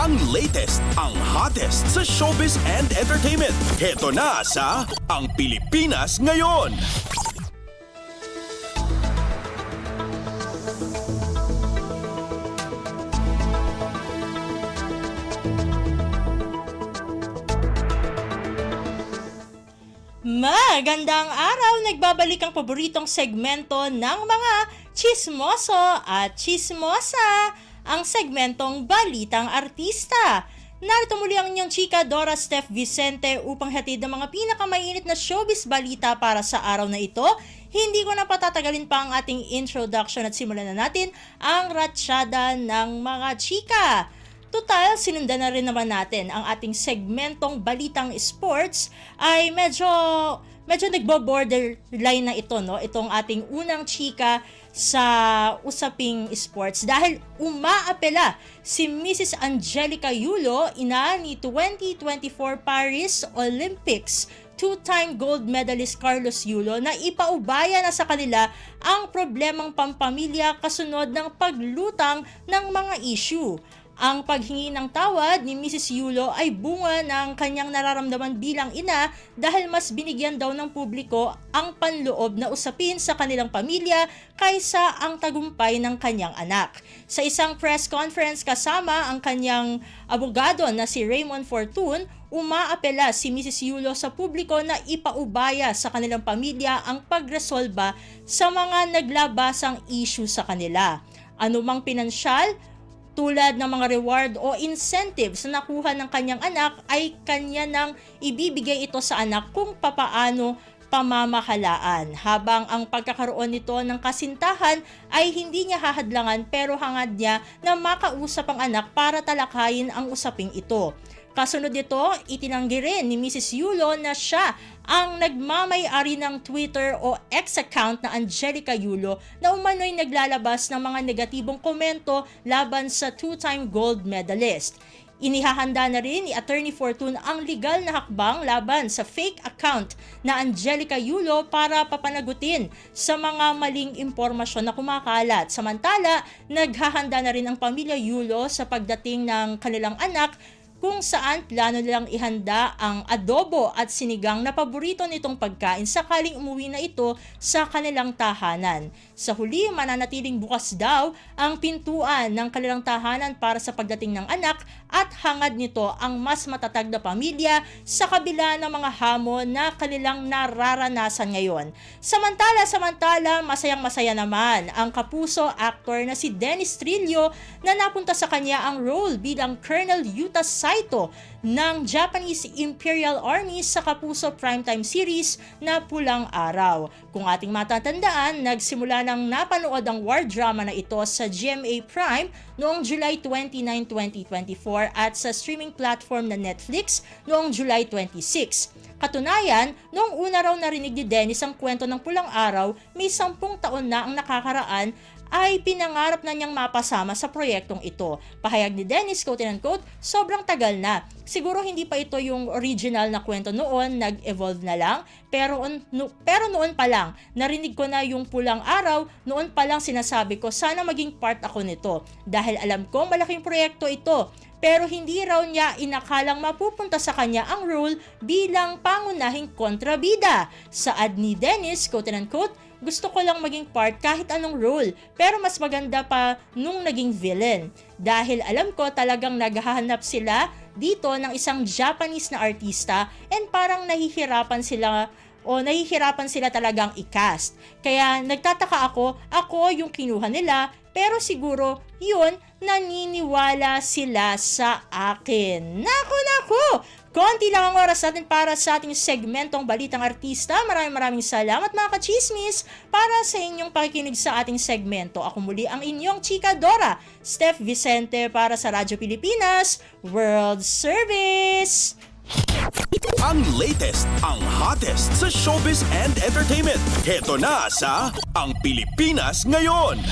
Ang latest, ang hottest sa showbiz and entertainment. Heto na sa Ang Pilipinas Ngayon. Magandang araw! Nagbabalik ang paboritong segmento ng mga chismoso at chismosa, ang segmentong Balitang Artista. Narito muli ang inyong chika Dora Steph Vicente upang hatid ang mga pinakamainit na showbiz balita para sa araw na ito. Hindi ko na patatagalin pa ang ating introduction at simulan na natin ang ratsyada ng mga chika. Total, sinundan na rin naman natin ang ating segmentong Balitang Sports ay medyo nagbo-borderline na ito, no? Itong ating unang chika sa usaping sports dahil umaapela si Mrs. Angelica Yulo, ina ni 2024 Paris Olympics two-time gold medalist Carlos Yulo, na ipaubaya na sa kanila ang problemang pampamilya kasunod ng paglutang ng mga issue. Ang paghingi ng tawad ni Mrs. Yulo ay bunga ng kanyang nararamdaman bilang ina dahil mas binigyan daw ng publiko ang panloob na usapin sa kanilang pamilya kaysa ang tagumpay ng kanyang anak. Sa isang press conference kasama ang kanyang abogado na si Raymond Fortun, umaapela si Mrs. Yulo sa publiko na ipaubaya sa kanilang pamilya ang pagresolba sa mga naglabasang issue sa kanila. Anumang pinansyal, tulad ng mga reward o incentives na nakuha ng kanyang anak ay kanya nang ibibigay ito sa anak kung papaano pamamahalaan. Habang ang pagkakaroon nito ng kasintahan ay hindi niya hahadlangan pero hangad niya na makausap ang anak para talakayin ang usaping ito. Kasunod nito, itinanggi rin ni Mrs. Yulo na siya ang nagmamay-ari ng Twitter o X account na Angelica Yulo na umano'y naglalabas ng mga negatibong komento laban sa two-time gold medalist. Inihahanda na rin ni Attorney Fortun ang legal na hakbang laban sa fake account na Angelica Yulo para papanagutin sa mga maling impormasyon na kumakalat. Samantala, naghahanda na rin ang pamilya Yulo sa pagdating ng kanilang anak kung saan plano nilang ihanda ang adobo at sinigang na paborito nitong pagkain sakaling umuwi na ito sa kanilang tahanan. Sa huli, mananatiling bukas daw ang pintuan ng kanilang tahanan para sa pagdating ng anak at hangad nito ang mas matatag na pamilya sa kabila ng mga hamon na kanilang nararanasan ngayon. Samantala, masayang-masaya naman ang kapuso actor na si Dennis Trillo na napunta sa kanya ang role bilang Colonel Yuta Saito ng Japanese Imperial Army sa Kapuso primetime series na Pulang Araw. Kung ating matatandaan, nagsimula nang napanood ang war drama na ito sa GMA Prime noong July 29, 2024 at sa streaming platform na Netflix noong July 26. Katunayan, noong una raw narinig ni Dennis ang kwento ng Pulang Araw, may 10 taon na ang nakakaraan ay pinangarap na niyang mapasama sa proyektong ito. Pahayag ni Dennis, quote-unquote, sobrang tagal na. Siguro hindi pa ito yung original na kwento noon, nag-evolve na lang. Pero noon pa lang, narinig ko na yung Pulang Araw, noon pa lang sinasabi ko, sana maging part ako nito. Dahil alam kong malaking proyekto ito. Pero hindi raw niya inakalang mapupunta sa kanya ang role bilang pangunahing kontrabida. Saad ni Dennis, quote-unquote, gusto ko lang maging part kahit anong role, pero mas maganda pa nung naging villain. Dahil alam ko talagang naghahanap sila dito ng isang Japanese na artista and parang nahihirapan sila talagang i-cast. Kaya nagtataka ako yung kinuha nila, pero siguro yun, naniniwala sila sa akin. Naku! Konti lang ang oras natin para sa ating segmentong Balitang Artista. Maraming salamat mga kachismis para sa inyong pakikinig sa ating segmento. Ako muli ang inyong chika Dora, Steph Vicente para sa Radyo Pilipinas World Service. Ang latest, ang hottest sa showbiz and entertainment. Heto na sa Ang Pilipinas Ngayon.